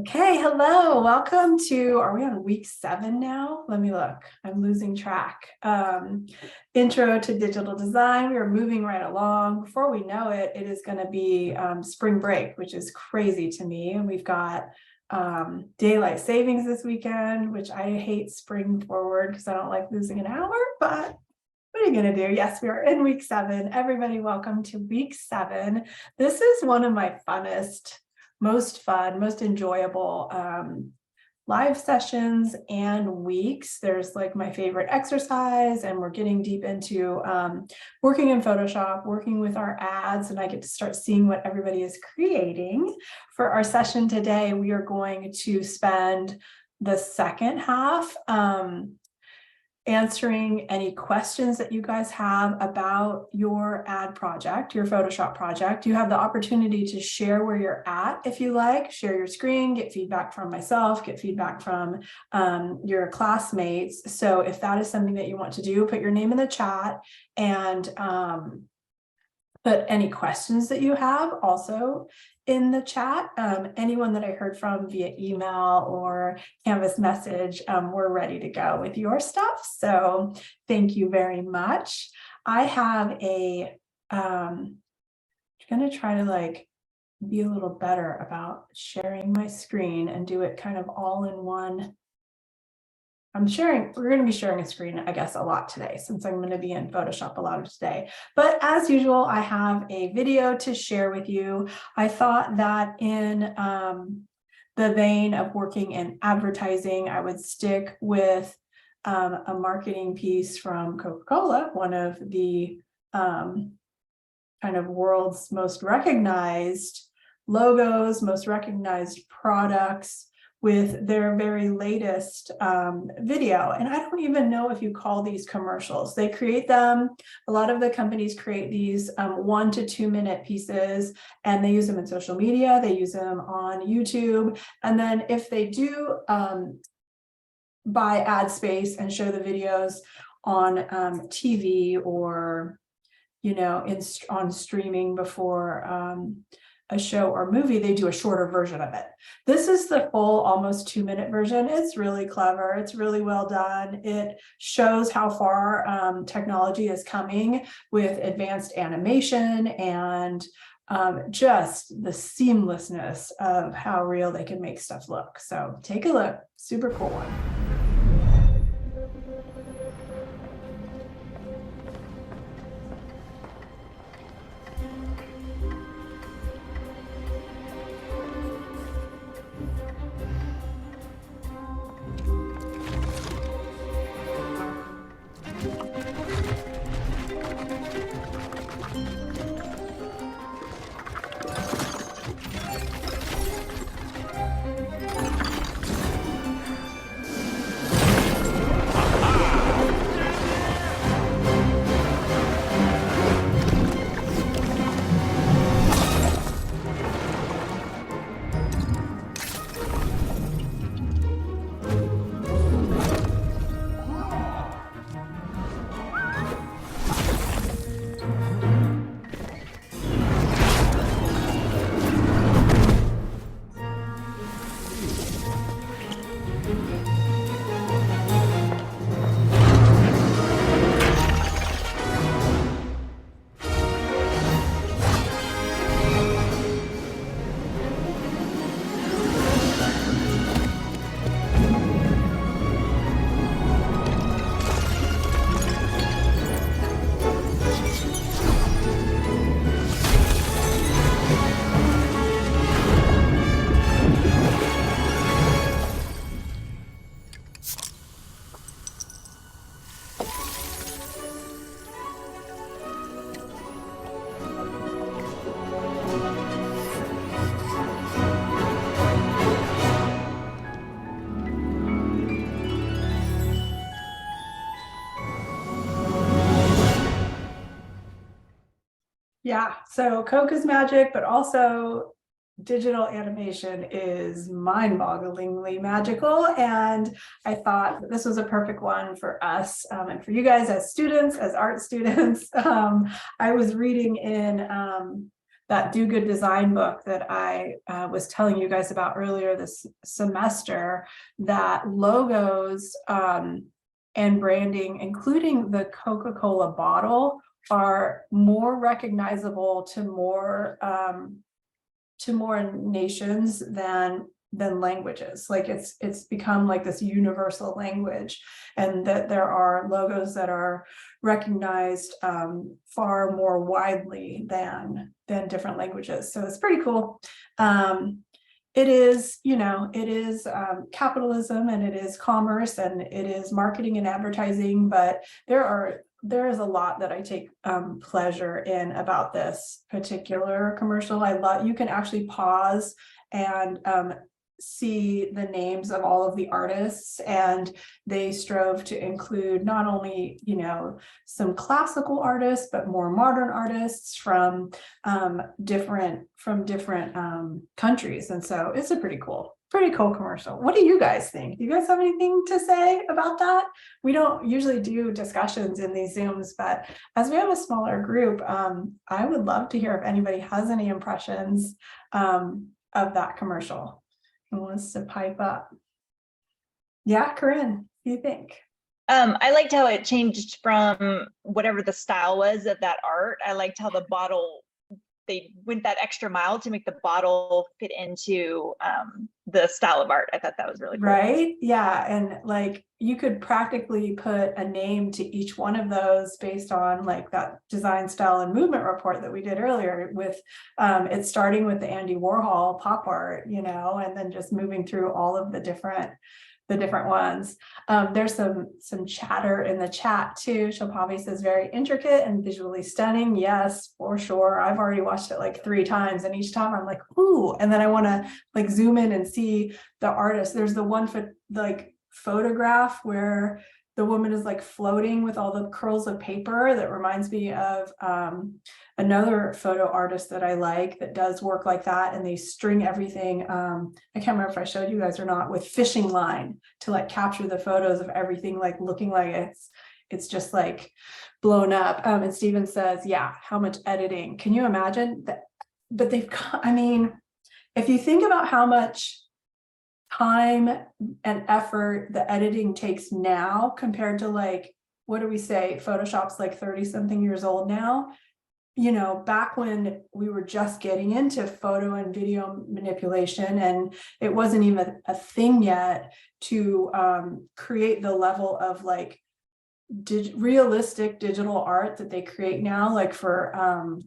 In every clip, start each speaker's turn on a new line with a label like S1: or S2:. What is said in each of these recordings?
S1: Okay, hello, welcome to, are we on week 7 now? Let me look, I'm losing track. Intro to digital design, we are moving right along. Before we know it, it is going to be spring break, which is crazy to me. And we've got daylight savings this weekend, which I hate spring forward because I don't like losing an hour, but what are you going to do? Yes, we are in week 7. Everybody, welcome to week 7. This is one of my funnest, most fun, most enjoyable live sessions and weeks. There's like my favorite exercise, and we're getting deep into working in Photoshop, working with our ads, and I get to start seeing what everybody is creating. For our session today, we are going to spend the second half answering any questions that you guys have about your ad project, your Photoshop project. You have the opportunity to share where you're at if you like, share your screen, get feedback from myself, get feedback from your classmates. So if that is something that you want to do, put your name in the chat and put any questions that you have also in the chat. Anyone that I heard from via email or Canvas message, we're ready to go with your stuff. So thank you very much. I have I'm going to try to like be a little better about sharing my screen and do it kind of all in one. We're going to be sharing a screen, I guess, a lot today since I'm going to be in Photoshop a lot of today. But as usual, I have a video to share with you. I thought that in the vein of working in advertising, I would stick with a marketing piece from Coca-Cola, one of the kind of world's most recognized logos, most recognized products, with their very latest video. And I don't even know if you call these commercials. They create them, a lot of the companies create these 1 to 2 minute pieces, and they use them in social media, they use them on YouTube. And then if they do buy ad space and show the videos on TV or, you know, on streaming before a show or movie, they do a shorter version of it. This is the full almost 2-minute version. It's really clever. It's really well done. It shows how far technology is coming with advanced animation and just the seamlessness of how real they can make stuff look. So take a look. Super cool one. Yeah, so Coke is magic, but also digital animation is mind-bogglingly magical. And I thought that this was a perfect one for us and for you guys as students, as art students. I was reading in that Do Good Design book that I was telling you guys about earlier this semester, that logos and branding, including the Coca-Cola bottle, are more recognizable to more nations than languages. Like it's become like this universal language, and that there are logos that are recognized far more widely than different languages. So it's pretty cool. It is, it is capitalism, and it is commerce, and it is marketing and advertising, but there is a lot that I take pleasure in about this particular commercial. I love, you can actually pause and see the names of all of the artists, and they strove to include not only, some classical artists, but more modern artists from different countries. And so it's a pretty cool commercial. What do you guys think? Do you guys have anything to say about that? We don't usually do discussions in these Zooms, but as we have a smaller group, I would love to hear if anybody has any impressions of that commercial and wants to pipe up. Yeah, Corinne, what do you think?
S2: I liked how it changed from whatever the style was of that art. I liked how the bottle, they went that extra mile to make the bottle fit into the style of art. I thought that was really cool.
S1: Right? Yeah. And like you could practically put a name to each one of those based on like that design, style, and movement report that we did earlier, with it starting with the Andy Warhol pop art, and then just moving through all of the different ones. There's some chatter in the chat too. Shopavi says very intricate and visually stunning. Yes, for sure. I've already watched it like 3 times, and each time I'm like, ooh, and then I want to like zoom in and see the artist. There's the one photograph where the woman is like floating with all the curls of paper. That reminds me of another photo artist that I like that does work like that, and they string everything. I can't remember if I showed you guys or not, with fishing line to like capture the photos of everything, like looking like it's just like blown up. And Steven says, yeah, how much editing? Can you imagine that? But if you think about how much time and effort the editing takes now compared to like, what do we say, Photoshop's like 30 something years old now, back when we were just getting into photo and video manipulation, and it wasn't even a thing yet to create the level of like realistic digital art that they create now, like for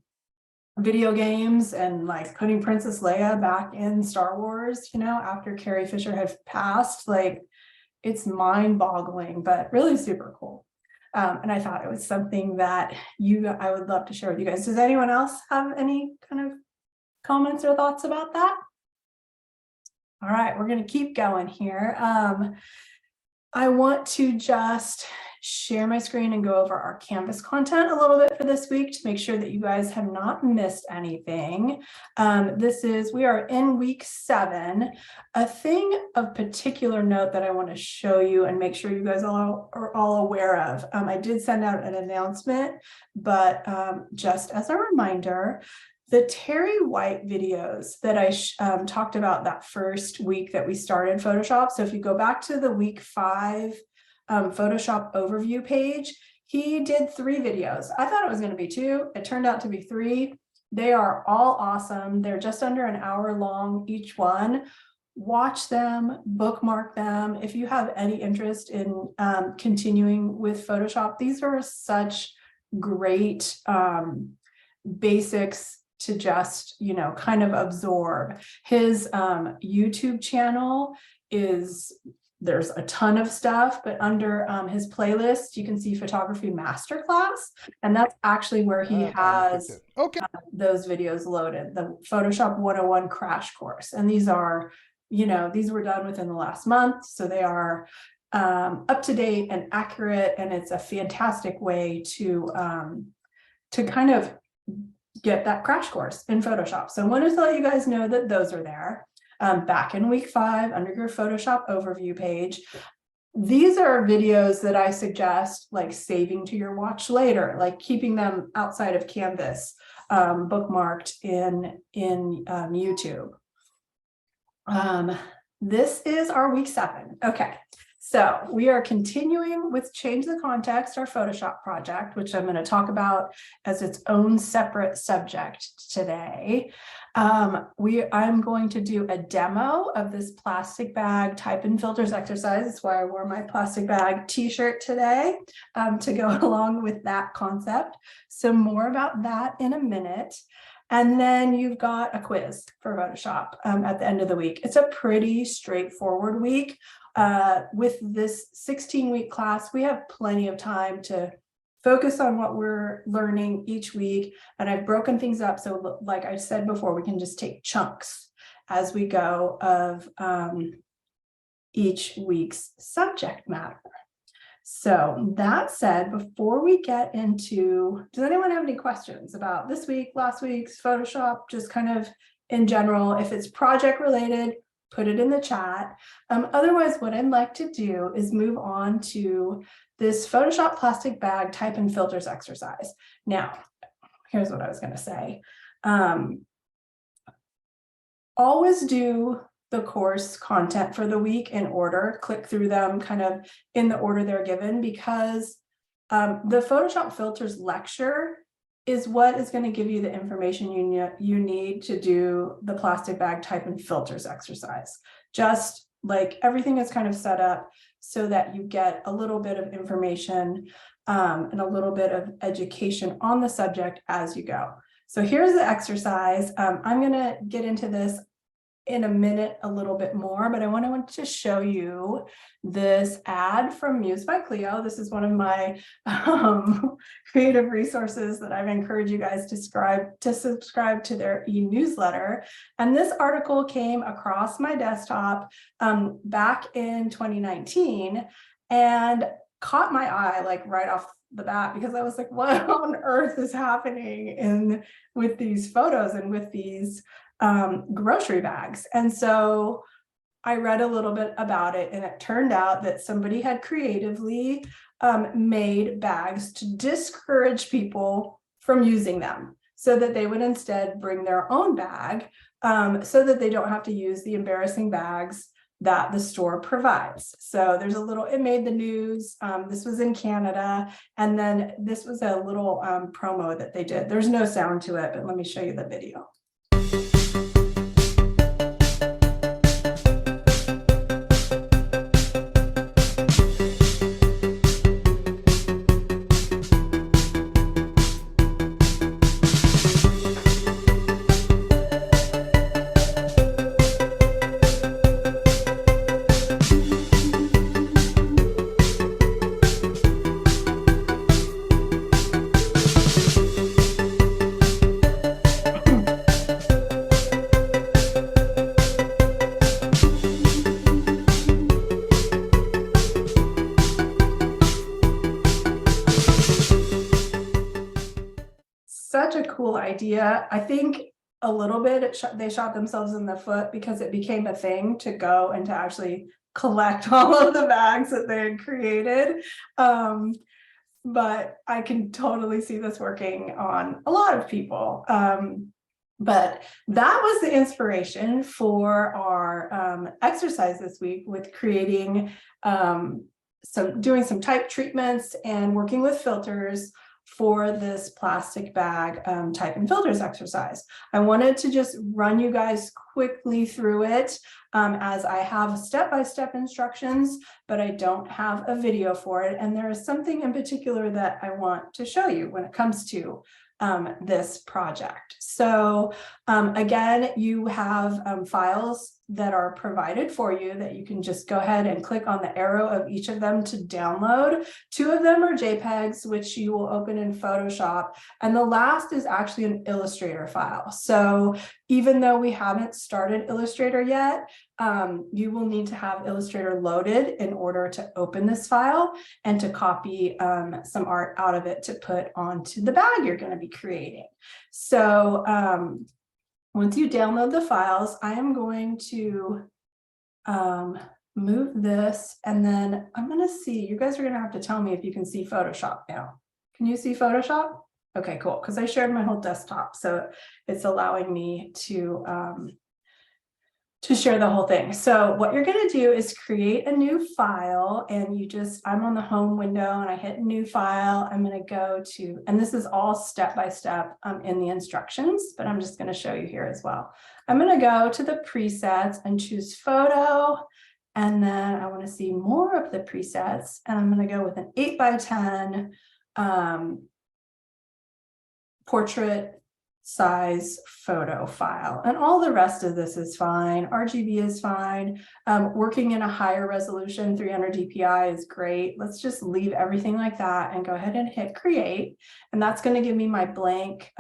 S1: video games, and like putting Princess Leia back in Star Wars, after Carrie Fisher had passed. Like, it's mind-boggling, but really super cool. And I thought it was something that I would love to share with you guys. Does anyone else have any kind of comments or thoughts about that? All right, we're going to keep going here. I want to just share my screen and go over our Canvas content a little bit for this week to make sure that you guys have not missed anything. We are in week 7. A thing of particular note that I want to show you and make sure you guys are all aware of. I did send out an announcement, but just as a reminder, the Terry White videos that I talked about that first week that we started Photoshop. So if you go back to the week 5 Photoshop overview page, he did 3 videos. I thought it was going to be 2. It turned out to be 3. They are all awesome. They're just under an hour long each one. Watch them, bookmark them. If you have any interest in continuing with Photoshop, these are such great basics to just, kind of absorb. His YouTube channel there's a ton of stuff, but under his playlist, you can see Photography Masterclass, and that's actually where he has those videos loaded, the Photoshop 101 crash course. And these are, these were done within the last month, so they are up to date and accurate, and it's a fantastic way to kind of get that crash course in Photoshop. So I wanted to let you guys know that those are there. Back in week 5, under your Photoshop overview page, these are videos that I suggest like saving to your watch later, like keeping them outside of Canvas. bookmarked in YouTube. This is our week 7. Okay, so we are continuing with Change the Context, our Photoshop project, which I'm going to talk about as its own separate subject today. I'm going to do a demo of this plastic bag type and filters exercise. That's why I wore my plastic bag t-shirt today, to go along with that concept. Some more about that in a minute. And then you've got a quiz for Photoshop at the end of the week. It's a pretty straightforward week. With this 16-week class, we have plenty of time to focus on what we're learning each week. And I've broken things up. So like I said before, we can just take chunks as we go of each week's subject matter. So that said, before we get into, does anyone have any questions about this week, last week's Photoshop, just kind of in general? If it's project related, put it in the chat. Otherwise, what I'd like to do is move on to this Photoshop plastic bag type and filters exercise. Now, here's what I was going to say. Always do the course content for the week in order, click through them kind of in the order they're given, because the Photoshop filters lecture is what is going to give you the information you need to do the plastic bag type and filters exercise. Just like everything is kind of set up so that you get a little bit of information and a little bit of education on the subject as you go. So here's the exercise. I'm going to get into this in a minute a little bit more, but I want to show you this ad from Muse by Cleo. This is one of my creative resources that I've encouraged you guys to subscribe to their e-newsletter. And this article came across my desktop back in 2019 and caught my eye like right off the bat, because I was like, what on earth is happening with these photos and with these grocery bags? And so I read a little bit about it, and it turned out that somebody had creatively made bags to discourage people from using them, so that they would instead bring their own bag, so that they don't have to use the embarrassing bags that the store provides. So there's a little, it made the news. This was in Canada. And then this was a little promo that they did. There's no sound to it, but let me show you the video. Such a cool idea. I think a little bit they shot themselves in the foot, because it became a thing to go and to actually collect all of the bags that they had created. But I can totally see this working on a lot of people. But that was the inspiration for our exercise this week, with creating doing some type treatments and working with filters for this plastic bag type and filters exercise. I wanted to just run you guys quickly through it, as I have step-by-step instructions, but I don't have a video for it. And there is something in particular that I want to show you when it comes to this project. So again, you have files that are provided for you that you can just go ahead and click on the arrow of each of them to download. 2 of them are JPEGs, which you will open in Photoshop. And the last is actually an Illustrator file. So even though we haven't started Illustrator yet, you will need to have Illustrator loaded in order to open this file and to copy some art out of it to put onto the bag you're going to be creating. So once you download the files, I am going to move this, and then I'm going to see, you guys are going to have to tell me if you can see Photoshop now. Can you see Photoshop? Okay, cool, because I shared my whole desktop, so it's allowing me to share the whole thing. So what you're going to do is create a new file, and I'm on the home window and I hit new file. I'm going to go to, and this is all step by step in the instructions, but I'm just going to show you here as well. I'm going to go to the presets and choose photo. And then I want to see more of the presets, and I'm going to go with an 8x10 portrait size photo file, and all the rest of this is fine. RGB is fine. Working in a higher resolution, 300 DPI is great. Let's just leave everything like that and go ahead and hit create. And that's going to give me my blank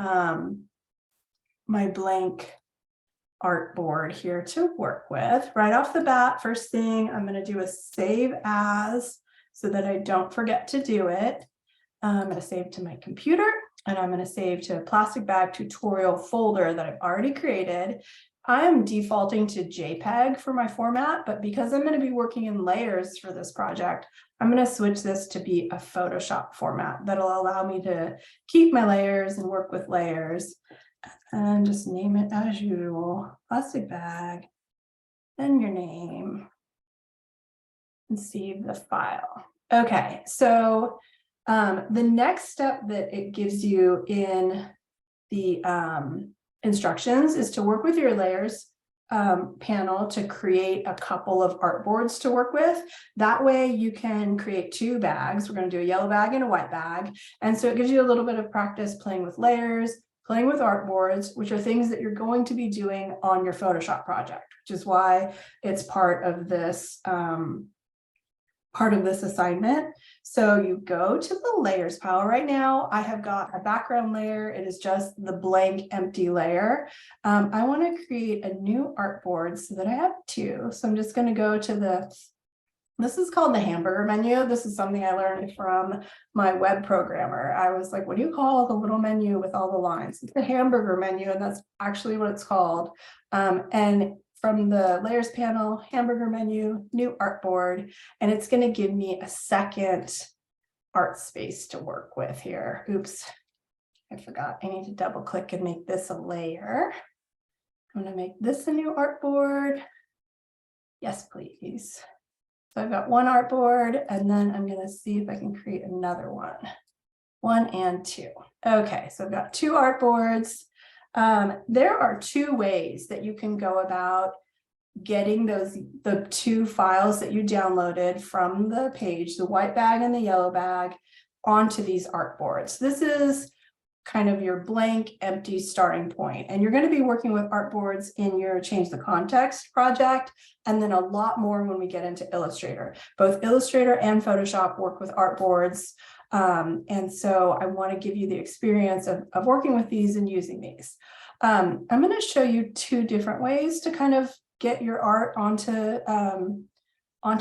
S1: artboard here to work with. Right off the bat, first thing, I'm going to do a save as so that I don't forget to do it. I'm going to save to my computer, and I'm going to save to a plastic bag tutorial folder that I've already created. I'm defaulting to JPEG for my format, but because I'm going to be working in layers for this project, I'm going to switch this to be a Photoshop format that'll allow me to keep my layers and work with layers, and just name it as usual, plastic bag, and your name, and save the file. Okay, so the next step that it gives you in the instructions is to work with your layers panel to create a couple of artboards to work with. That way you can create two bags. We're going to do a yellow bag and a white bag. And so it gives you a little bit of practice playing with layers, playing with artboards, which are things that you're going to be doing on your Photoshop project, which is why it's part of this assignment. So you go to the layers pile. Right now I have got a background layer. It is just the blank empty layer. I want to create a new artboard so that I have two. So I'm just going to go to this is called the hamburger menu. This is something I learned from my web programmer. I was like, what do you call the little menu with all the lines? It's the hamburger menu, and that's actually what it's called. And from the layers panel, hamburger menu, new artboard, and it's going to give me a second art space to work with here. Oops, I forgot. I need to double click and make this a layer. I'm going to make this a new artboard. Yes, please. So I've got one artboard, and then I'm going to see if I can create another one and two. Okay, so I've got two artboards. There are two ways that you can go about getting the two files that you downloaded from the page, the white bag and the yellow bag, onto these artboards. This is kind of your blank, empty starting point. And you're going to be working with artboards in your Change the Context project, and then a lot more when we get into Illustrator. Both Illustrator and Photoshop work with artboards. And so I want to give you the experience of working with these and using these. I'm going to show you two different ways to kind of get your art onto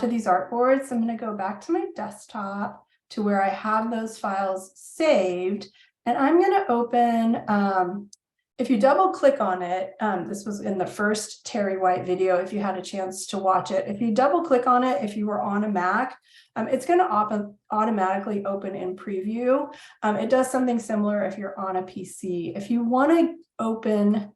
S1: these artboards. I'm going to go back to my desktop to where I have those files saved. And I'm going to open, if you double click on it, this was in the first Terry White video, if you had a chance to watch it. If you double click on it, if you were on a Mac, it's going to automatically open in preview. It does something similar if you're on a PC. If you want to open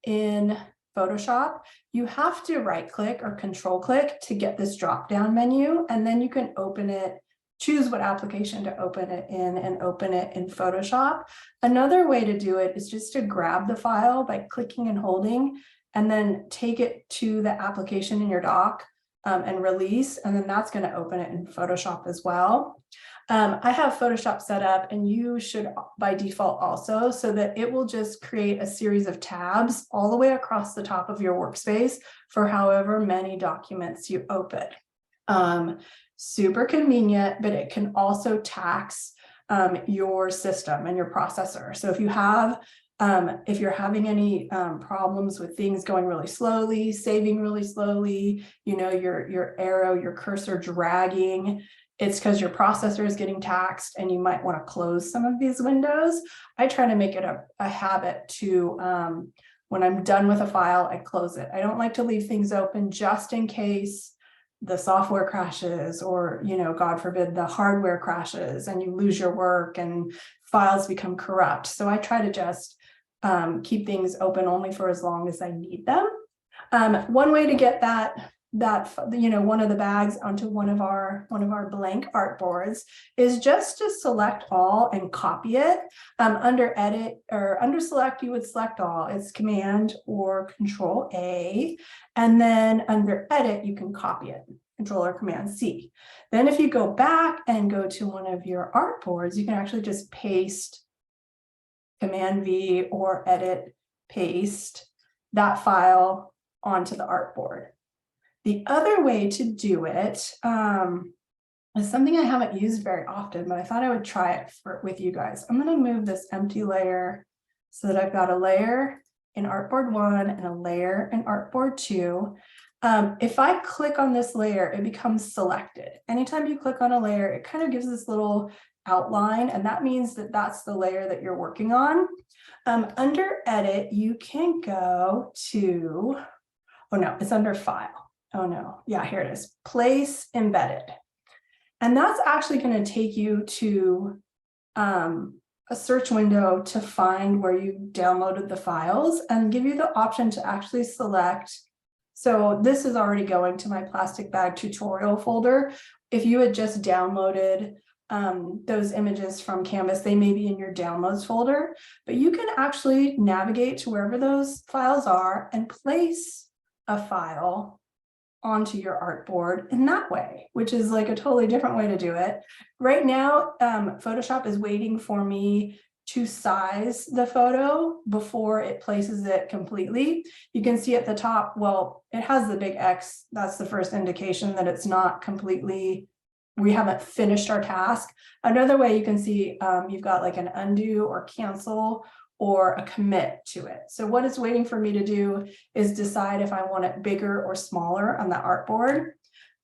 S1: in Photoshop, you have to right click or control click to get this drop down menu, and then you can open it, choose what application to open it in, and open it in Photoshop. Another way to do it is just to grab the file by clicking and holding, and then take it to the application in your dock and release, and then that's going to open it in Photoshop as well. I have Photoshop set up, and you should by default also, so that it will just create a series of tabs all the way across the top of your workspace for however many documents you open. Super convenient, but it can also tax your system and your processor. So if you have, if you're having any problems with things going really slowly, saving really slowly, you know, your arrow, your cursor dragging, it's because your processor is getting taxed and you might want to close some of these windows. I try to make it a habit to, when I'm done with a file, I close it. I don't like to leave things open just in case the software crashes, or, you know, God forbid, the hardware crashes and you lose your work and files become corrupt. So I try to just keep things open only for as long as I need them. One way to get that you know, one of the bags onto one of our blank artboards is just to select all and copy it. Under edit or under select, you would select all. It's Command or Control A, and then under edit you can copy it, Control or Command C. Then if you go back and go to one of your artboards, you can actually just paste Command V or edit paste that file onto the artboard. The other way to do it is something I haven't used very often, but I thought I would try it with you guys. I'm going to move this empty layer so that I've got a layer in artboard 1 and a layer in artboard 2. If I click on this layer, it becomes selected. Anytime you click on a layer, it kind of gives this little outline, and that means that that's the layer that you're working on. Under edit, you can go to, oh no, it's under file. Oh no, yeah, here it is, place embedded. And that's actually going to take you to a search window to find where you downloaded the files and give you the option to actually select. So this is already going to my plastic bag tutorial folder. If you had just downloaded those images from Canvas, they may be in your downloads folder, but you can actually navigate to wherever those files are and place a file onto your artboard in that way, which is like a totally different way to do it. Right now, Photoshop is waiting for me to size the photo before it places it completely. You can see at the top, well, it has the big X. That's the first indication that it's not completely, we haven't finished our task. Another way you can see, you've got like an undo or cancel or a commit to it. So what it's waiting for me to do is decide if I want it bigger or smaller on the artboard.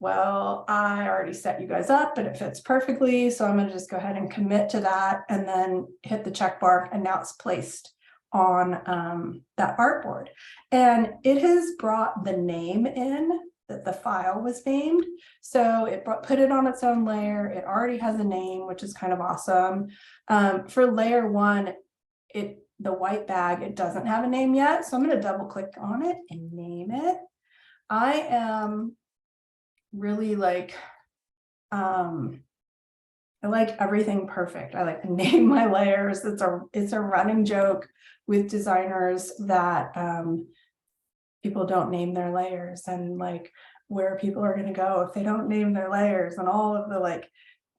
S1: Well, I already set you guys up, but it fits perfectly. So I'm going to just go ahead and commit to that and then hit the check mark, and now it's placed on that artboard. And it has brought the name in that the file was named. So it put it on its own layer. It already has a name, which is kind of awesome. For layer 1, the white bag, it doesn't have a name yet. So I'm going to double click on it and name it. I am really like, I like everything perfect. I like to name my layers. It's a running joke with designers that people don't name their layers, and like where people are going to go if they don't name their layers, and all of the like,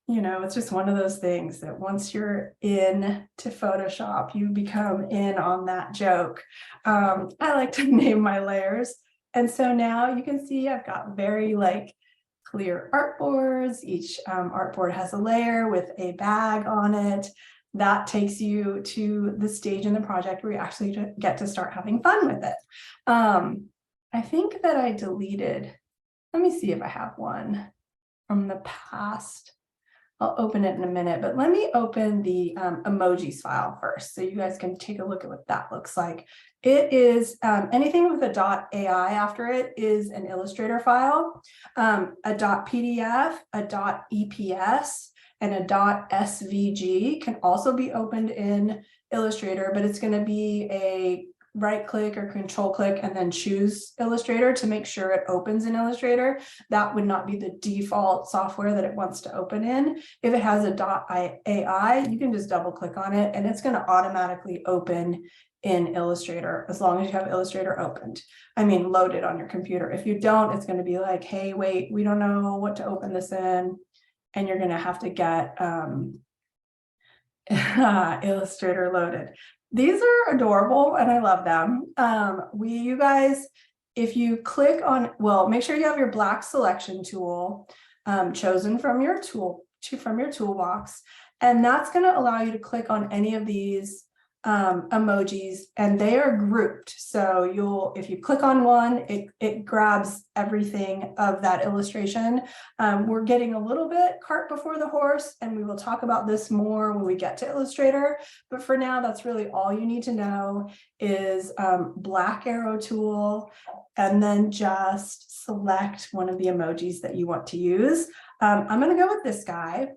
S1: you know, it's just one of those things that once you're in to Photoshop, you become in on that joke. I like to name my layers. And so now you can see I've got very like clear artboards. Each artboard has a layer with a bag on it. That takes you to the stage in the project where you actually get to start having fun with it. I think that I deleted, let me see if I have one from the past. I'll open it in a minute, but let me open the emojis file first so you guys can take a look at what that looks like. It is anything with a .ai after it is an Illustrator file, a .pdf, a .eps, and a .svg can also be opened in Illustrator, but it's going to be a right click or control click and then choose Illustrator to make sure it opens in Illustrator. That would not be the default software that it wants to open in. If it has a .ai, you can just double click on it and it's going to automatically open in Illustrator as long as you have Illustrator opened. I mean, loaded on your computer. If you don't, it's going to be like, hey, wait, we don't know what to open this in. And you're going to have to get Illustrator loaded. These are adorable and I love them. You guys, if you click on, well, make sure you have your black selection tool chosen from your toolbox, and that's going to allow you to click on any of these emojis, and they are grouped. So if you click on one, it grabs everything of that illustration. We're getting a little bit cart before the horse, and we will talk about this more when we get to Illustrator. But for now, that's really all you need to know. is black arrow tool, and then just select one of the emojis that you want to use. I'm going to go with this guy,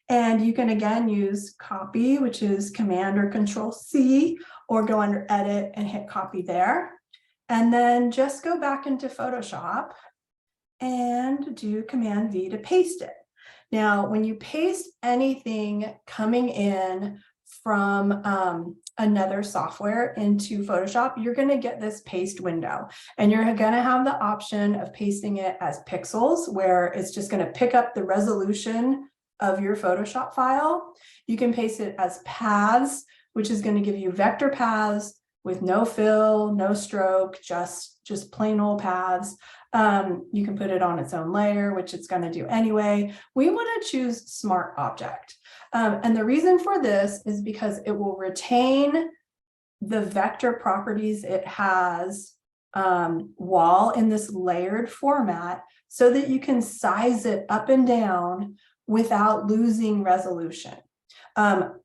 S1: and you can again use copy, which is Command or Control C, or go under edit and hit copy there. And then just go back into Photoshop and do Command V to paste it. Now, when you paste anything coming in from another software into Photoshop, you're going to get this paste window, and you're going to have the option of pasting it as pixels, where it's just going to pick up the resolution of your Photoshop file. You can paste it as paths, which is going to give you vector paths with no fill, no stroke, just plain old paths. You can put it on its own layer, which it's going to do anyway. We want to choose Smart Object. And the reason for this is because it will retain the vector properties it has while in this layered format, so that you can size it up and down without losing resolution.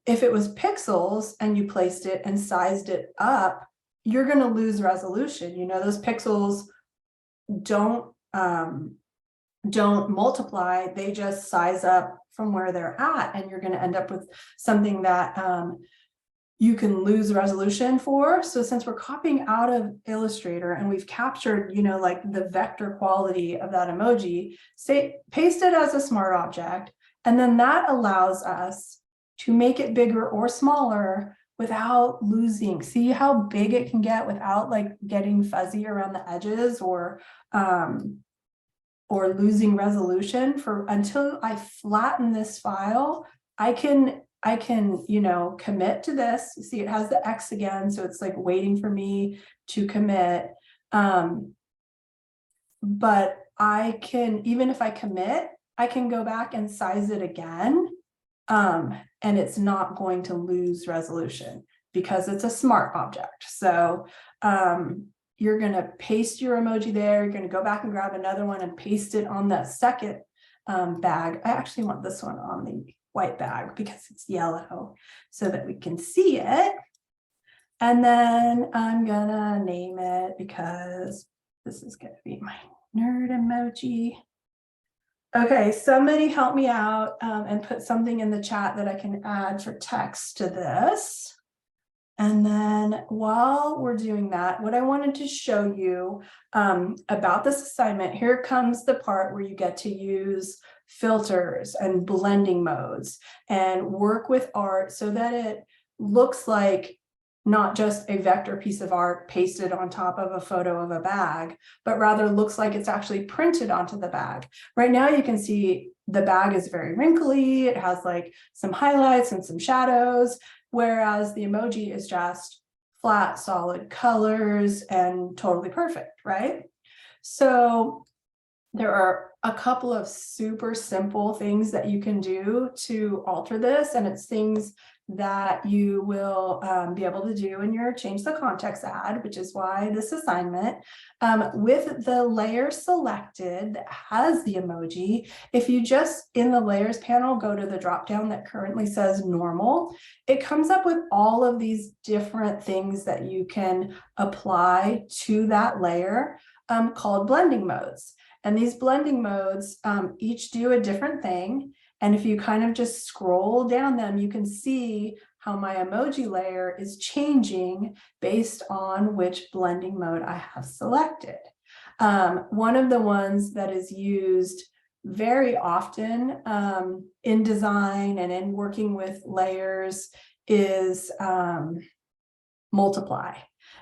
S1: If it was pixels and you placed it and sized it up, you're going to lose resolution. You know, those pixels don't multiply, they just size up from where they're at, and you're going to end up with something that you can lose resolution for. So since we're copying out of Illustrator and we've captured, you know, like the vector quality of that emoji, paste it as a Smart Object, and then that allows us to make it bigger or smaller without losing. See how big it can get without like getting fuzzy around the edges or losing resolution. For until I flatten this file, I can, you know, commit to this. You see it has the X again, so it's like waiting for me to commit. But I can, even if I commit, I can go back and size it again. And it's not going to lose resolution because it's a Smart Object. So you're going to paste your emoji there. You're going to go back and grab another one and paste it on the second bag. I actually want this one on the white bag because it's yellow so that we can see it. And then I'm going to name it, because this is going to be my nerd emoji. Okay, somebody help me out and put something in the chat that I can add for text to this. And then while we're doing that, what I wanted to show you about this assignment, here comes the part where you get to use filters and blending modes and work with art so that it looks like not just a vector piece of art pasted on top of a photo of a bag, but rather looks like it's actually printed onto the bag. Right now you can see the bag is very wrinkly. It has like some highlights and some shadows, whereas the emoji is just flat, solid colors and totally perfect, right? So there are a couple of super simple things that you can do to alter this, and it's things that you will be able to do in your change the context ad, which is why this assignment. With the layer selected that has the emoji, if you just in the layers panel go to the drop down that currently says normal, it comes up with all of these different things that you can apply to that layer called blending modes. And these blending modes each do a different thing. And if you kind of just scroll down them, you can see how my emoji layer is changing based on which blending mode I have selected. One of the ones that is used very often in design and in working with layers is multiply.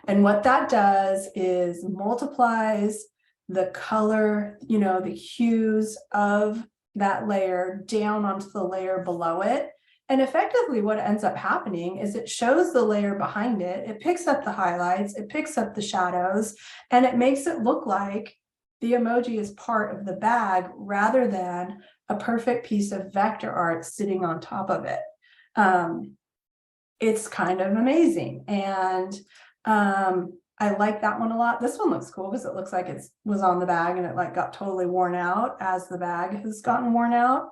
S1: And what that does is multiplies the color, you know, the hues of that layer down onto the layer below it. And effectively what ends up happening is it shows the layer behind it, it picks up the highlights, it picks up the shadows, and it makes it look like the emoji is part of the bag rather than a perfect piece of vector art sitting on top of it. It's kind of amazing. And I like that one a lot. This one looks cool because it looks like it was on the bag and it like got totally worn out as the bag has gotten worn out.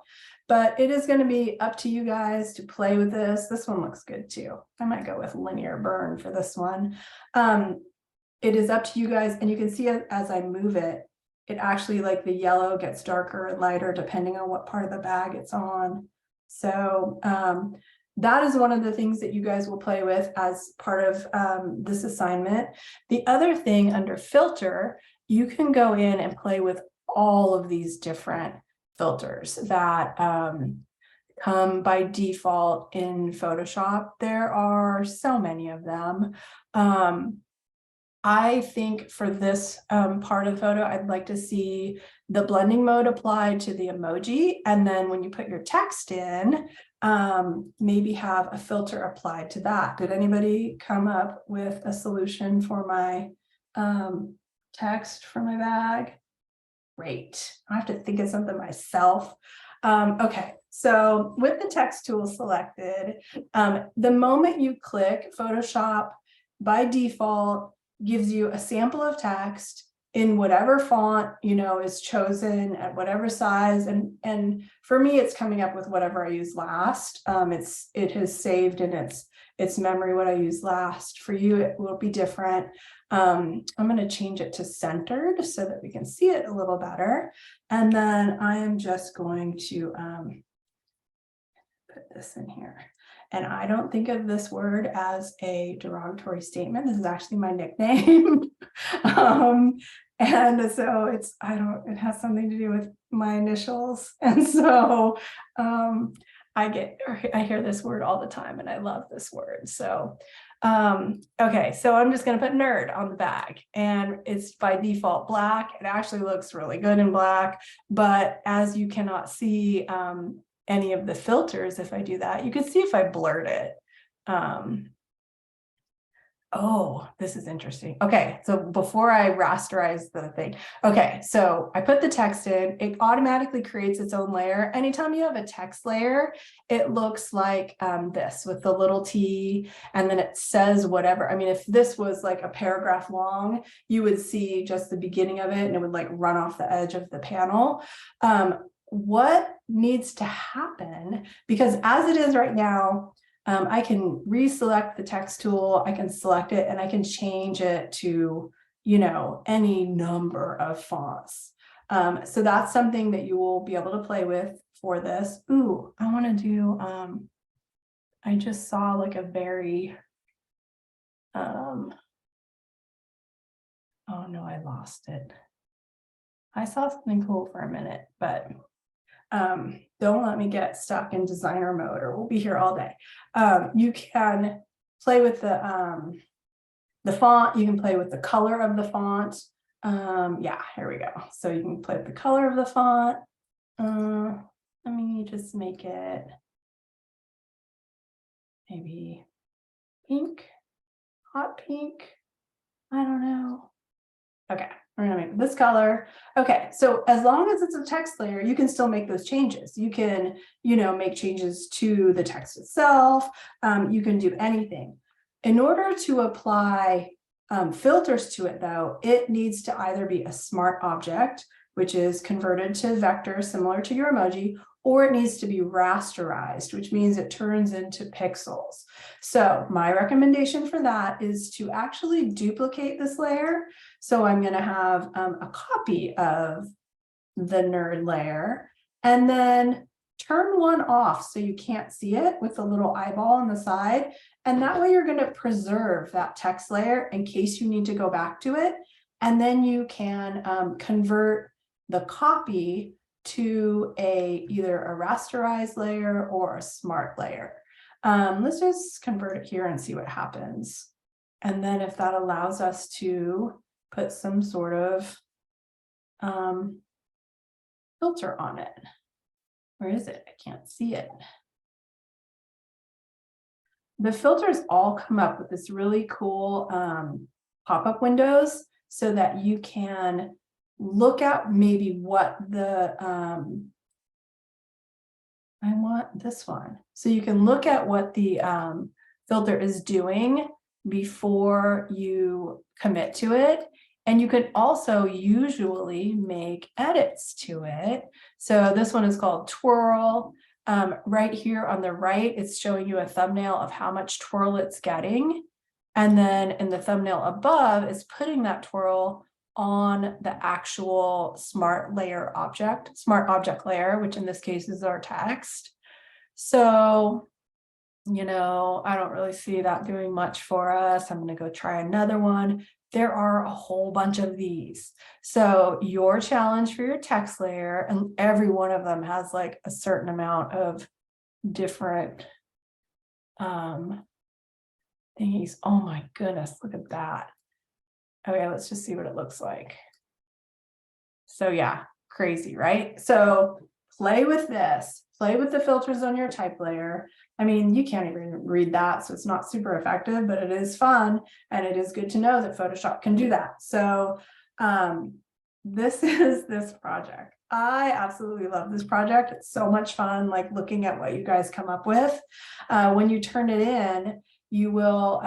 S1: But it is going to be up to you guys to play with this. This one looks good too. I might go with linear burn for this one. It is up to you guys, and you can see it as I move it, it actually, like, the yellow gets darker and lighter depending on what part of the bag it's on. So that is one of the things that you guys will play with as part of this assignment. The other thing under filter, you can go in and play with all of these different filters that come by default in Photoshop. There are so many of them. I think for this part of the photo, I'd like to see the blending mode applied to the emoji. And then when you put your text in, maybe have a filter applied to that. Did anybody come up with a solution for my text for my bag? Great. I have to think of something myself. Okay, so with the text tool selected, the moment you click, Photoshop by default gives you a sample of text in whatever font, you know, is chosen at whatever size. And for me, it's coming up with whatever I used last. It has saved in its memory what I used last. For you, it will be different. I'm going to change it to centered so that we can see it a little better. And then I am just going to put this in here. And I don't think of this word as a derogatory statement. This is actually my nickname. And so it has something to do with my initials. And so I hear this word all the time and I love this word. So, okay, so I'm just going to put nerd on the bag and it's by default black. It actually looks really good in black, but as you cannot see, any of the filters, if I do that, you can see if I blurred it. Oh, this is interesting. Okay, so before I rasterize the thing, okay, so I put the text in, it automatically creates its own layer. Anytime you have a text layer, it looks like this with the little t, and then it says whatever. I mean, if this was like a paragraph long, you would see just the beginning of it and it would like run off the edge of the panel. What needs to happen, because as it is right now, I can reselect the text tool, I can select it and I can change it to, you know, any number of fonts. So that's something that you will be able to play with for this. Ooh, I want to do, I just saw like a very, oh no, I lost it. I saw something cool for a minute, but don't let me get stuck in designer mode or we'll be here all day. You can play with the font, you can play with the color of the font. Yeah, here we go. So you can play with the color of the font. Let me just make it maybe pink, hot pink. I don't know. Okay, we're gonna make this color. Okay, so as long as it's a text layer, you can still make those changes. You can, you know, make changes to the text itself. You can do anything. In order to apply filters to it though, it needs to either be a smart object, which is converted to vector similar to your emoji, or it needs to be rasterized, which means it turns into pixels. So my recommendation for that is to actually duplicate this layer. So I'm going to have a copy of the nerd layer and then turn one off so you can't see it with the little eyeball on the side. And that way you're going to preserve that text layer in case you need to go back to it. And then you can convert the copy to either a rasterized layer or a smart layer. Let's just convert it here and see what happens. And then if that allows us to put some sort of filter on it. Where is it? I can't see it. The filters all come up with this really cool pop-up windows so that you can look at maybe what the I want this one. So you can look at what the filter is doing before you commit to it. And you can also usually make edits to it. So this one is called Twirl. Right here on the right, it's showing you a thumbnail of how much twirl it's getting. And then in the thumbnail above is putting that twirl on the actual smart object layer, which in this case is our text. So, you know, I don't really see that doing much for us. I'm going to go try another one. There are a whole bunch of these. So your challenge for your text layer, and every one of them has like a certain amount of different thingies. Oh my goodness, look at that. Okay, let's just see what it looks like. So yeah, crazy, right? So play with this, play with the filters on your type layer. I mean, you can't even read that, so it's not super effective, but it is fun. And it is good to know that Photoshop can do that. So this is this project. I absolutely love this project. It's so much fun, like looking at what you guys come up with. When you turn it in, you will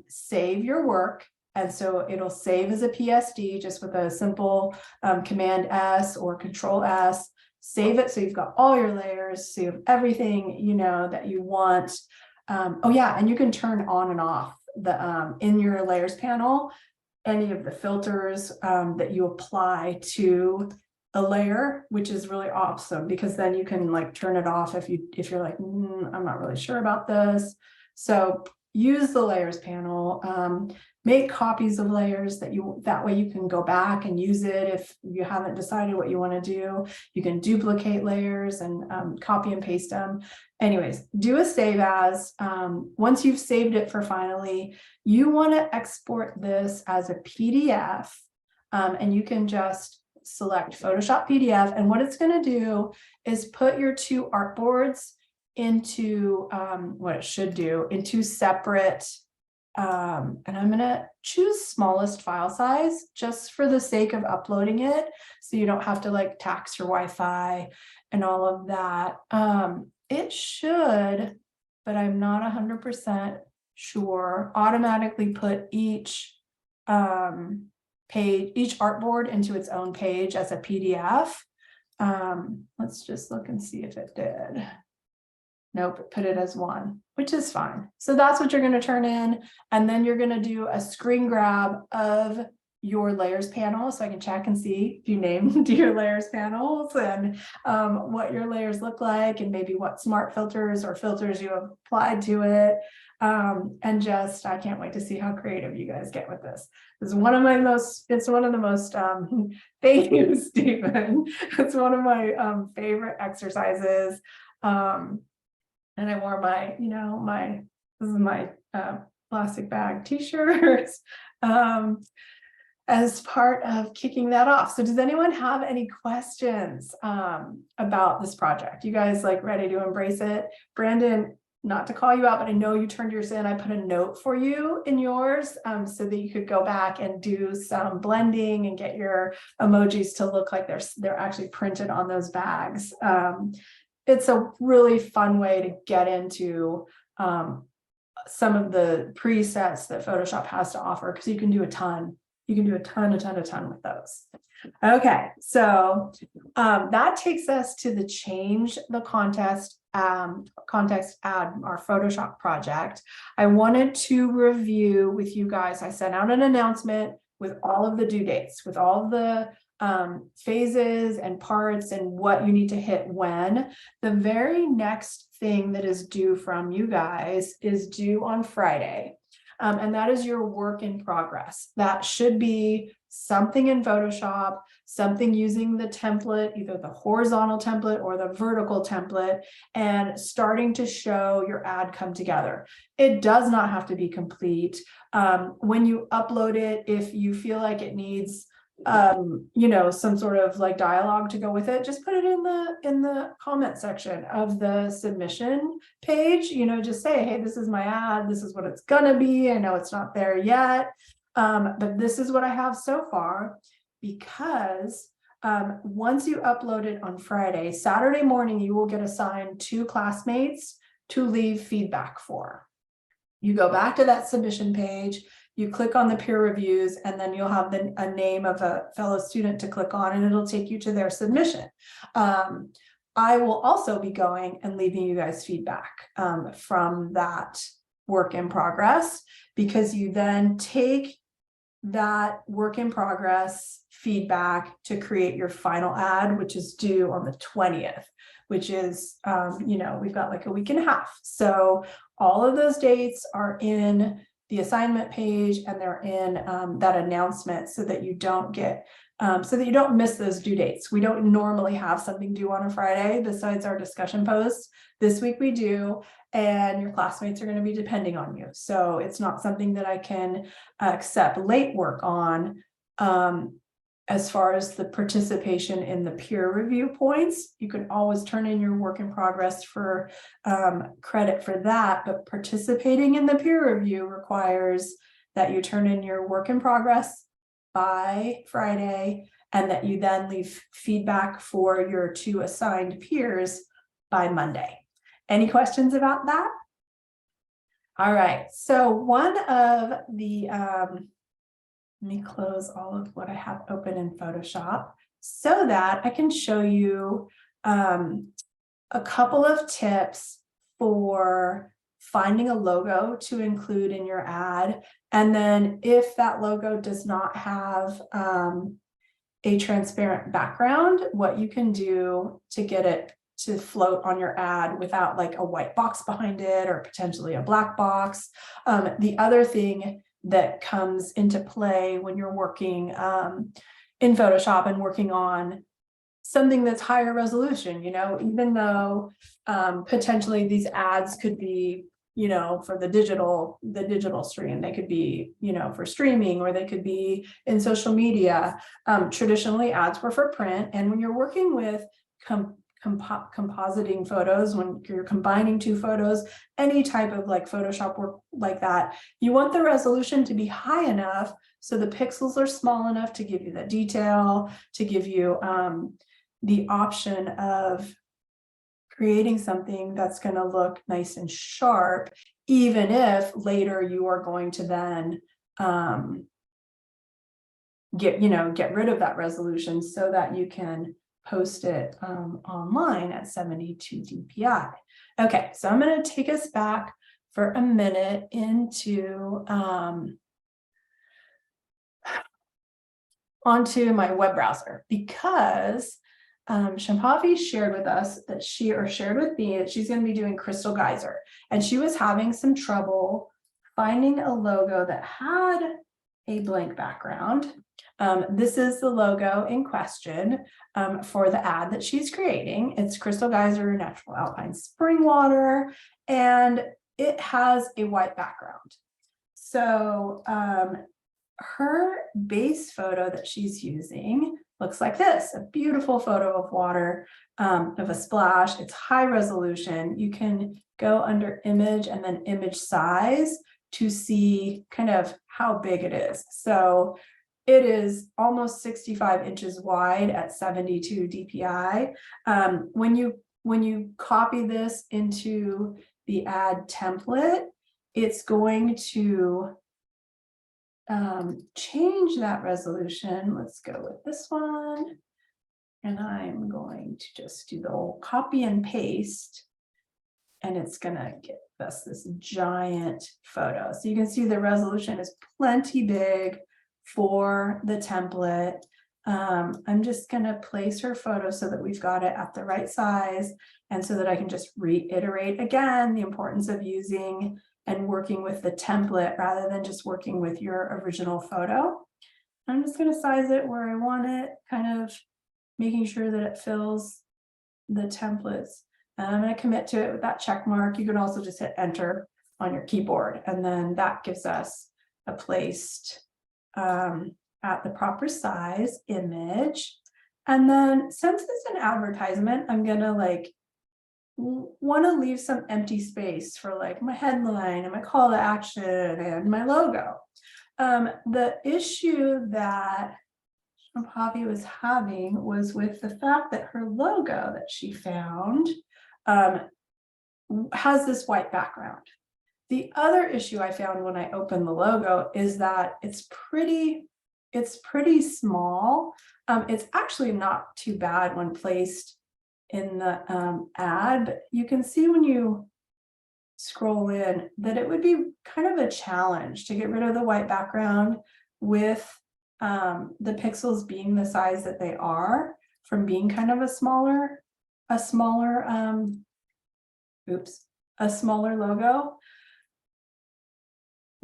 S1: save your work. And so it'll save as a PSD just with a simple Command S or Control S. Save it so you've got all your layers, so you have everything, you know, that you want. Oh yeah, and you can turn on and off the in your layers panel any of the filters that you apply to a layer, which is really awesome because then you can like turn it off if you're like, I'm not really sure about this. So use the layers panel. Make copies of layers that way you can go back and use it if you haven't decided what you want to do. You can duplicate layers and copy and paste them. Anyways, do a save as. Once you've saved it for finally, you want to export this as a PDF, and you can just select Photoshop PDF. And what it's going to do is put your two artboards into what it should do into separate. And I'm going to choose smallest file size just for the sake of uploading it. So you don't have to like tax your Wi-Fi and all of that. It should, but I'm not 100% sure, automatically put each page, each artboard into its own page as a PDF. Let's just look and see if it did. Nope, it put it as one, which is fine. So that's what you're going to turn in. And then you're going to do a screen grab of your layers panel. So I can check and see if you named your layers panels and what your layers look like and maybe what smart filters or filters you have applied to it. And just, I can't wait to see how creative you guys get with this. It's one of the most, thank you, Stephen. It's one of my favorite exercises. And I wore my, this is my plastic bag t-shirts as part of kicking that off. So does anyone have any questions about this project? You guys like ready to embrace it? Brandon, not to call you out, but I know you turned yours in. I put a note for you in yours so that you could go back and do some blending and get your emojis to look like they're actually printed on those bags. It's a really fun way to get into some of the presets that Photoshop has to offer because you can do a ton. You can do a ton with those. Okay, so that takes us to the change the context add our Photoshop project. I wanted to review with you guys. I sent out an announcement with all of the due dates, with all the phases and parts and what you need to hit when. The very next thing that is due from you guys is due on Friday. And that is your work in progress. That should be something in Photoshop, something using the template, either the horizontal template or the vertical template, and starting to show your ad come together. It does not have to be complete. When you upload it, if you feel like it needs some sort of like dialogue to go with it, just put it in the comment section of the submission page. Just say, hey, this is my ad, this is what it's gonna be. I know it's not there yet, but this is what I have so far. Because once you upload it on Friday, Saturday morning, you will get assigned 2 classmates to leave feedback for. You go back to that submission page, You click on the peer reviews, and then you'll have a name of a fellow student to click on, and it'll take you to their submission. I will also be going and leaving you guys feedback from that work in progress, because you then take that work in progress feedback to create your final ad, which is due on the 20th, which is, we've got like a week and a half. So all of those dates are in the assignment page, and they're in that announcement, so that you don't miss those due dates. We don't normally have something due on a Friday besides our discussion posts. This week we do, and your classmates are going to be depending on you. So it's not something that I can accept late work on. As far as the participation in the peer review points, you can always turn in your work in progress for credit for that, but participating in the peer review requires that you turn in your work in progress by Friday, and that you then leave feedback for your 2 assigned peers by Monday. Any questions about that? All right, so one of the, let me close all of what I have open in Photoshop so that I can show you a couple of tips for finding a logo to include in your ad. And then if that logo does not have a transparent background, what you can do to get it to float on your ad without like a white box behind it, or potentially a black box. The other thing that comes into play when you're working in Photoshop and working on something that's higher resolution, even though potentially these ads could be, for the digital stream, they could be, for streaming, or they could be in social media. Traditionally ads were for print, and when you're working with compositing photos, when you're combining 2 photos, any type of like Photoshop work like that, you want the resolution to be high enough so the pixels are small enough to give you the detail, to give you the option of creating something that's going to look nice and sharp, even if later you are going to then get rid of that resolution so that you can post it online at 72 DPI. Okay, so I'm going to take us back for a minute into onto my web browser, because Shambhavi shared with us that shared with me that she's going to be doing Crystal Geyser, and she was having some trouble finding a logo that had a blank background. This is the logo in question for the ad that she's creating. It's Crystal Geyser Natural Alpine Spring Water, and it has a white background. So her base photo that she's using looks like this, a beautiful photo of water, of a splash. It's high resolution. You can go under image and then image size to see kind of how big it is. So it is almost 65 inches wide at 72 DPI. When you copy this into the ad template, it's going to change that resolution. Let's go with this one. And I'm going to just do the old copy and paste. And it's going to give us this giant photo. So you can see the resolution is plenty big for the template. I'm just going to place her photo so that we've got it at the right size, and so that I can just reiterate again the importance of using and working with the template rather than just working with your original photo. I'm just going to size it where I want it, kind of making sure that it fills the templates. And I'm going to commit to it with that check mark. You can also just hit enter on your keyboard, and then that gives us a placed at the proper size image. And then since it's an advertisement, I'm gonna want to leave some empty space for like my headline and my call to action and my logo. The issue that Shambhavi was having was with the fact that her logo that she found has this white background. The other issue I found when I opened the logo is that it's pretty small. It's actually not too bad when placed in the ad, but you can see when you scroll in that it would be kind of a challenge to get rid of the white background with the pixels being the size that they are, from being kind of a smaller logo.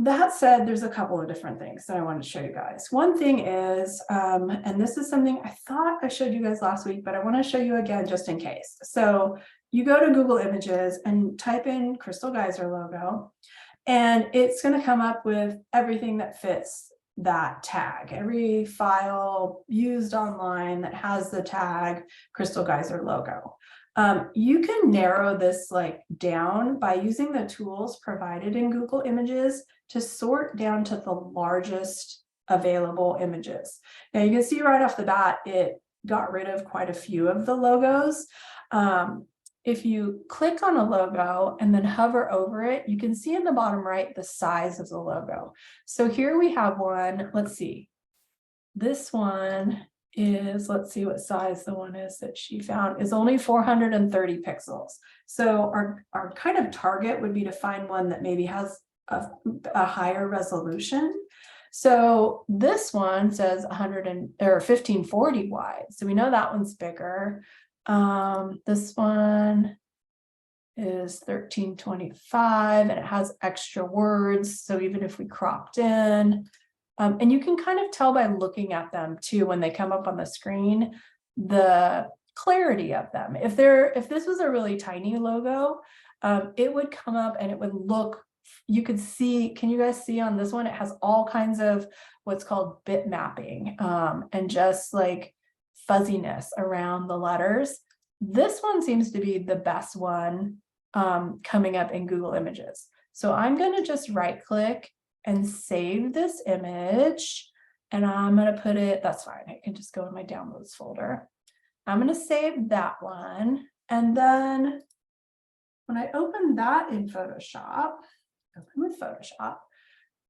S1: That said, there's a couple of different things that I want to show you guys. One thing is, and this is something I thought I showed you guys last week, but I want to show you again just in case. So you go to Google Images and type in Crystal Geyser logo, and it's going to come up with everything that fits that tag. Every file used online that has the tag Crystal Geyser logo. You can narrow this like down by using the tools provided in Google Images to sort down to the largest available images. Now you can see right off the bat, it got rid of quite a few of the logos. If you click on a logo and then hover over it, you can see in the bottom right the size of the logo. So here we have one, let's see. This one is, let's see what size the one is that she found, is only 430 pixels. So our kind of target would be to find one that maybe has a higher resolution. So this one says 1540 wide. So we know that one's bigger. This one is 1325 and it has extra words. So even if we cropped in, and you can kind of tell by looking at them too, when they come up on the screen, the clarity of them. If this was a really tiny logo, it would come up and it would look, you could see, can you guys see on this one? It has all kinds of what's called bit mapping, and just like fuzziness around the letters. This one seems to be the best one coming up in Google Images. So I'm going to just right click and save this image, and I'm going to put it, that's fine, I can just go in my downloads folder. I'm going to save that one, and then when I open that in Photoshop, open with Photoshop,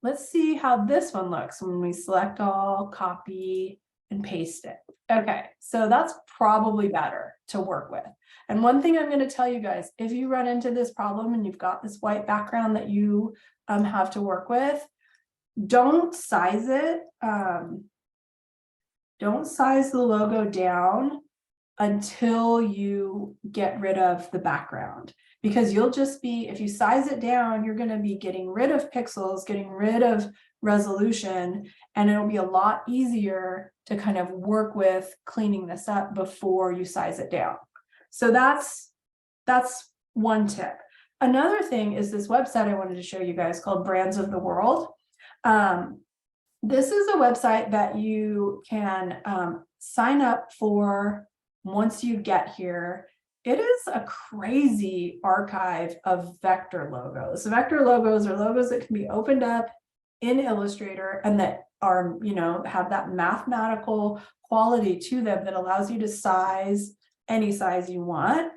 S1: let's see how this one looks when we select all, copy, and paste it. Okay, so that's probably better to work with. And one thing I'm going to tell you guys, if you run into this problem and you've got this white background that you have to work with, don't size it. Don't size the logo down until you get rid of the background, because you'll just be, if you size it down, you're going to be getting rid of pixels, getting rid of resolution, and it'll be a lot easier to kind of work with cleaning this up before you size it down. So that's one tip. Another thing is this website I wanted to show you guys called Brands of the World. This is a website that you can sign up for once you get here. It is a crazy archive of vector logos. Vector logos are logos that can be opened up in Illustrator and that are, have that mathematical quality to them that allows you to size any size you want.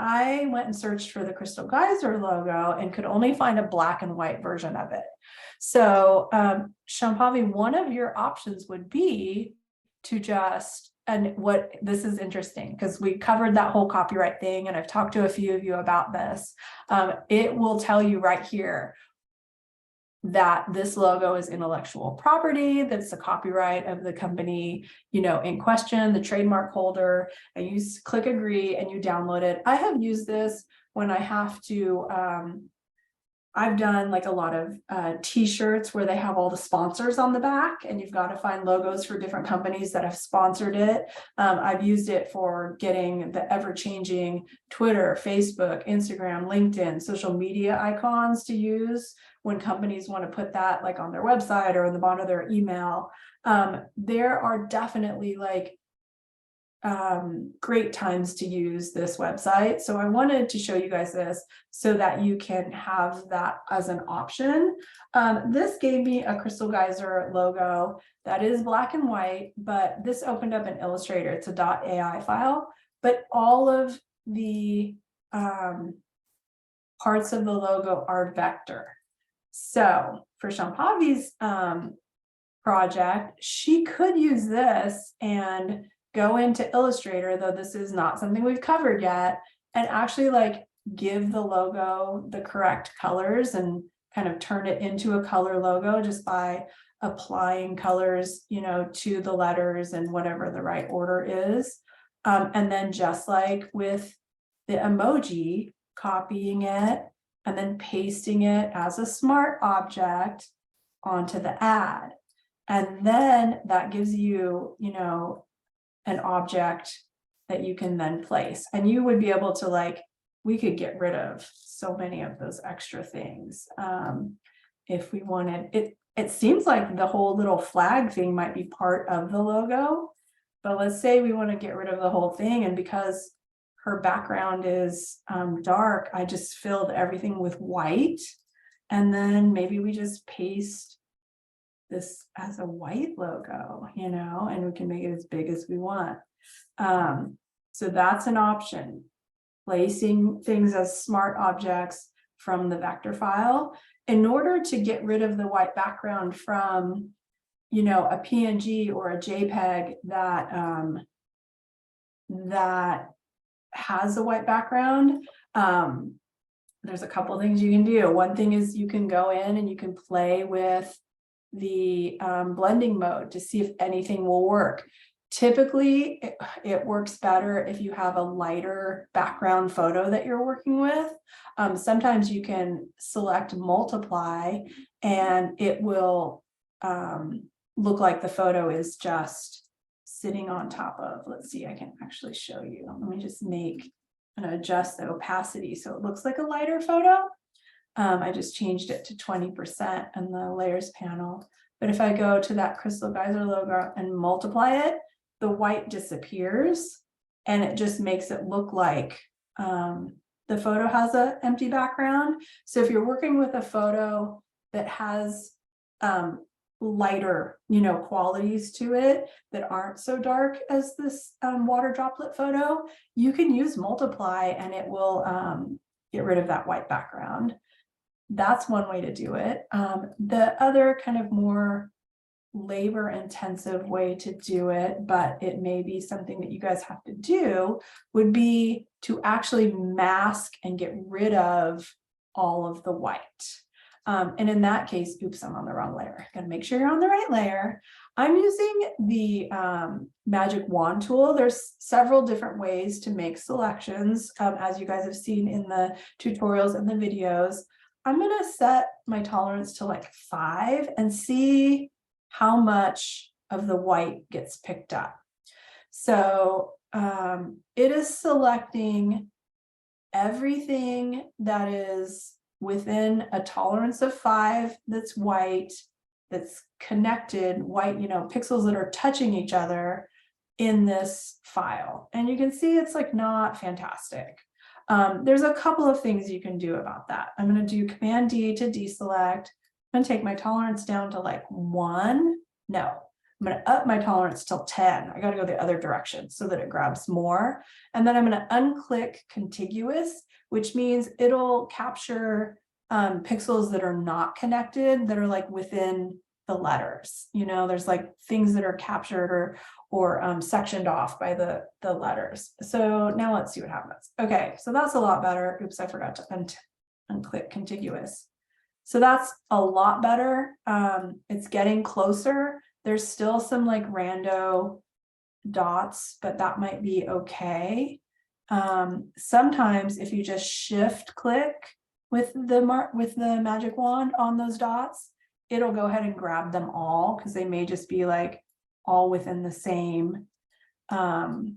S1: I went and searched for the Crystal Geyser logo and could only find a black and white version of it. So Shambhavi, one of your options would be to just, and what this is interesting because we covered that whole copyright thing and I've talked to a few of you about this. It will tell you right here that this logo is intellectual property, that's the copyright of the company, in question, the trademark holder, and you click agree and you download it. I have used this when I have to, I've done like a lot of t-shirts where they have all the sponsors on the back and you've got to find logos for different companies that have sponsored it. I've used it for getting the ever-changing Twitter, Facebook, Instagram, LinkedIn, social media icons to use when companies want to put that like on their website or in the bottom of their email. There are definitely like great times to use this website. So I wanted to show you guys this so that you can have that as an option. This gave me a Crystal Geyser logo that is black and white, but this opened up in Illustrator. It's a .ai file, but all of the parts of the logo are vector. So for Shampavi's project, she could use this and go into Illustrator, though this is not something we've covered yet, and actually like give the logo the correct colors and kind of turn it into a color logo just by applying colors, you know, to the letters and whatever the right order is. And then just like with the emoji, copying it and then pasting it as a smart object onto the ad. And then that gives you, you know, an object that you can then place. And you would be able to like, we could get rid of so many of those extra things if we wanted. It seems like the whole little flag thing might be part of the logo, but let's say we want to get rid of the whole thing, and because her background is dark, I just filled everything with white, and then maybe we just paste this as a white logo, you know, and we can make it as big as we want. So that's an option, placing things as smart objects from the vector file. In order to get rid of the white background from, you know, a PNG or a JPEG that that has a white background, there's a couple things you can do. One thing is you can go in and you can play with the blending mode to see if anything will work. Typically, it works better if you have a lighter background photo that you're working with. Sometimes you can select multiply and it will look like the photo is just sitting on top of, let's see, I can actually show you. Let me just adjust the opacity so it looks like a lighter photo. I just changed it to 20% in the layers panel. But if I go to that Crystal Geyser logo and multiply it, the white disappears and it just makes it look like the photo has an empty background. So if you're working with a photo that has lighter, you know, qualities to it that aren't so dark as this water droplet photo, you can use multiply and it will get rid of that white background. That's one way to do it. The other kind of more labor intensive way to do it, but it may be something that you guys have to do, would be to actually mask and get rid of all of the white. And in that case, oops, I'm on the wrong layer. Gotta make sure you're on the right layer. I'm using the magic wand tool. There's several different ways to make selections, as you guys have seen in the tutorials and the videos. I'm gonna set my tolerance to like 5 and see how much of the white gets picked up. So it is selecting everything that is within a tolerance of 5 that's white, that's connected, white, you know, pixels that are touching each other in this file. And you can see it's like not fantastic. There's a couple of things you can do about that. I'm going to do Command D to deselect. I'm going to take my tolerance down to like 1. No, I'm going to up my tolerance till 10. I got to go the other direction so that it grabs more. And then I'm going to unclick contiguous, which means it'll capture pixels that are not connected, that are like within the letters. You know, there's like things that are captured or sectioned off by the letters. So now let's see what happens. Okay, so that's a lot better. Oops, I forgot to unclick contiguous. So that's a lot better. It's getting closer. There's still some like rando dots, but that might be okay. Sometimes if you just shift click with the magic wand on those dots, it'll go ahead and grab them all because they may just be like all within the same amount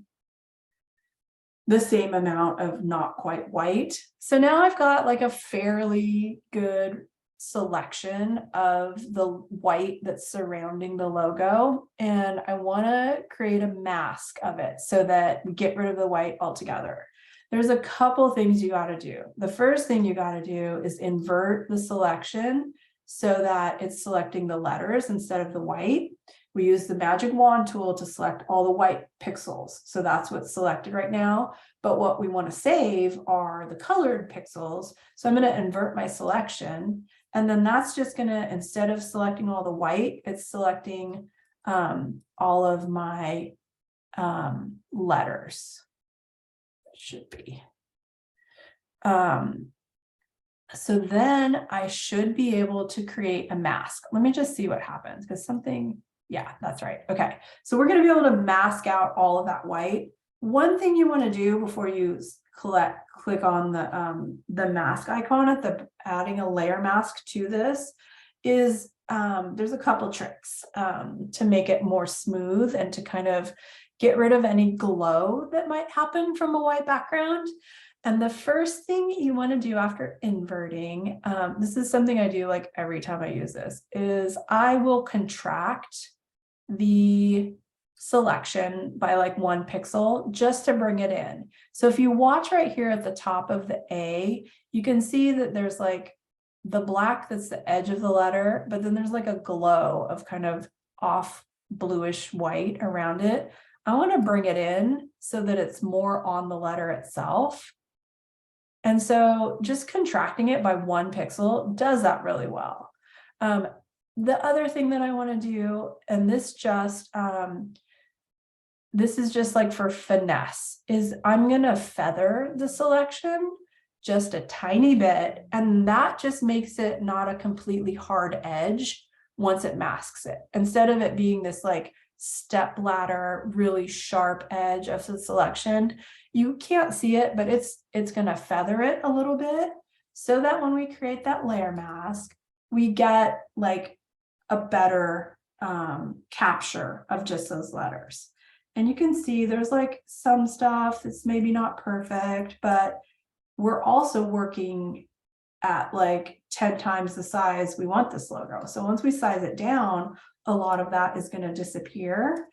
S1: of not quite white. So now I've got like a fairly good selection of the white that's surrounding the logo, and I want to create a mask of it so that we get rid of the white altogether. There's a couple things you got to do. The first thing you got to do is invert the selection so that it's selecting the letters instead of the white. We use the magic wand tool to select all the white pixels. So that's what's selected right now. But what we want to save are the colored pixels. So I'm going to invert my selection. And then that's just going to, instead of selecting all the white, it's selecting all of my letters. It should be. So then I should be able to create a mask. Let me just see what happens, because something, yeah, that's right. Okay, so we're going to be able to mask out all of that white. One thing you want to do before you click on the mask icon at the adding a layer mask to this is there's a couple tricks to make it more smooth and to kind of get rid of any glow that might happen from a white background. And the first thing you want to do after inverting, this is something I do like every time I use this, is I will contract the selection by like 1 pixel just to bring it in. So if you watch right here at the top of the A, you can see that there's like the black that's the edge of the letter, but then there's like a glow of kind of off bluish white around it. I want to bring it in so that it's more on the letter itself. And so just contracting it by 1 pixel does that really well. The other thing that I want to do, and this is just like for finesse, is I'm going to feather the selection just a tiny bit, and that just makes it not a completely hard edge once it masks it. Instead of it being this like step ladder, really sharp edge of the selection, you can't see it, but it's going to feather it a little bit so that when we create that layer mask, we get like a better capture of just those letters. And you can see there's like some stuff that's maybe not perfect, but we're also working at like 10 times the size we want this logo. So once we size it down, a lot of that is going to disappear.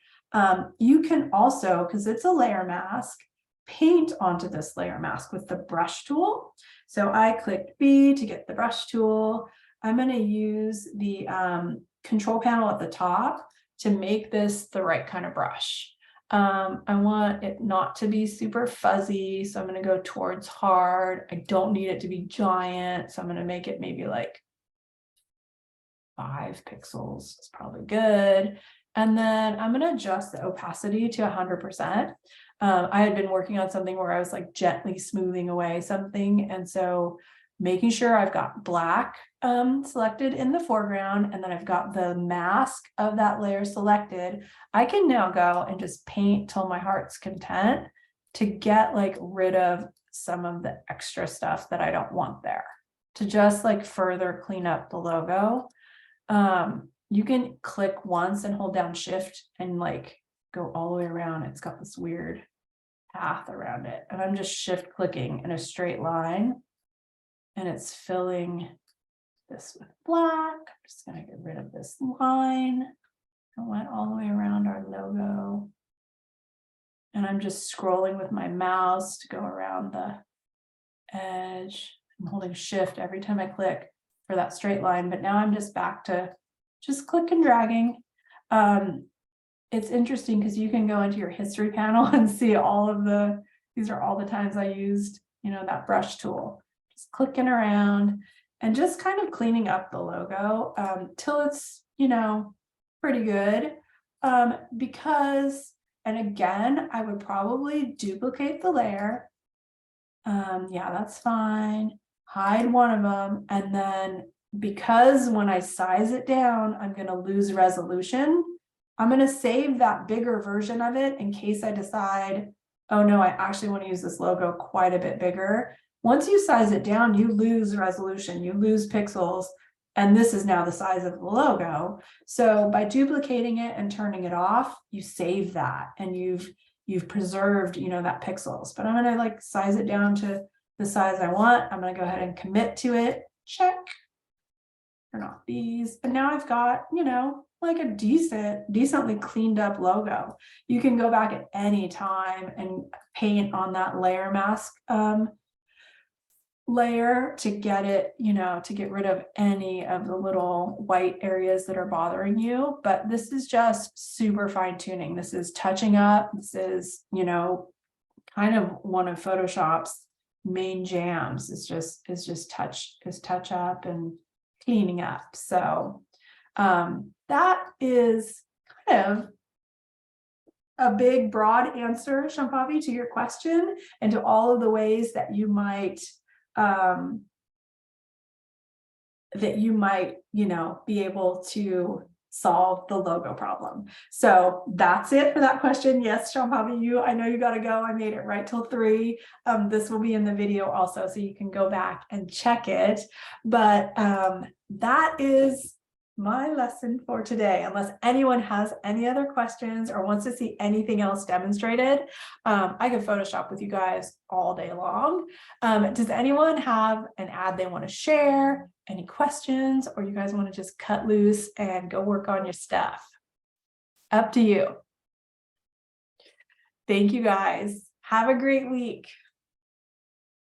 S1: You can also, because it's a layer mask, paint onto this layer mask with the brush tool. So I clicked B to get the brush tool. I'm going to use the control panel at the top to make this the right kind of brush. I want it not to be super fuzzy, so I'm going to go towards hard. I don't need it to be giant, so I'm going to make it maybe like 5 pixels. It's probably good. And then I'm going to adjust the opacity to 100%. I had been working on something where I was like gently smoothing away something, and so making sure I've got black selected in the foreground, and then I've got the mask of that layer selected. I can now go and just paint till my heart's content to get like rid of some of the extra stuff that I don't want there, to just like further clean up the logo. You can click once and hold down shift and like go all the way around. It's got this weird path around it, and I'm just shift clicking in a straight line, and it's filling this with black. I'm just going to get rid of this line. I went all the way around our logo, and I'm just scrolling with my mouse to go around the edge. I'm holding shift every time I click for that straight line, but now I'm just back to just click and dragging. It's interesting because you can go into your history panel and see all of these are all the times I used, that brush tool. Just clicking around and just kind of cleaning up the logo till it's, pretty good. Because, and again, I would probably duplicate the layer. Yeah, that's fine. Hide one of them. And then because when I size it down, I'm going to lose resolution, I'm going to save that bigger version of it in case I decide, oh no, I actually want to use this logo quite a bit bigger. Once you size it down, you lose resolution, you lose pixels, and this is now the size of the logo. So by duplicating it and turning it off, you save that, and you've preserved, that pixels. But I'm going to like size it down to the size I want. I'm going to go ahead and commit to it. Check. Turn off these. And now I've got, like a decently cleaned up logo. You can go back at any time and paint on that layer mask layer to get it, to get rid of any of the little white areas that are bothering you. But this is just super fine tuning. This is touching up. This is, kind of one of Photoshop's main jams is just touch up and cleaning up. So that is kind of a big broad answer, Shampavi, to your question and to all of the ways that you might be able to solve the logo problem. So that's it for that question. Yes, Shampavi, I know you got to go. I made it right till 3. This will be in the video also, so you can go back and check it. But that is my lesson for today. Unless anyone has any other questions or wants to see anything else demonstrated, I could Photoshop with you guys all day long. Does anyone have an ad they want to share? Any questions, or you guys want to just cut loose and go work on your stuff? Up to you. Thank you guys. Have a great week.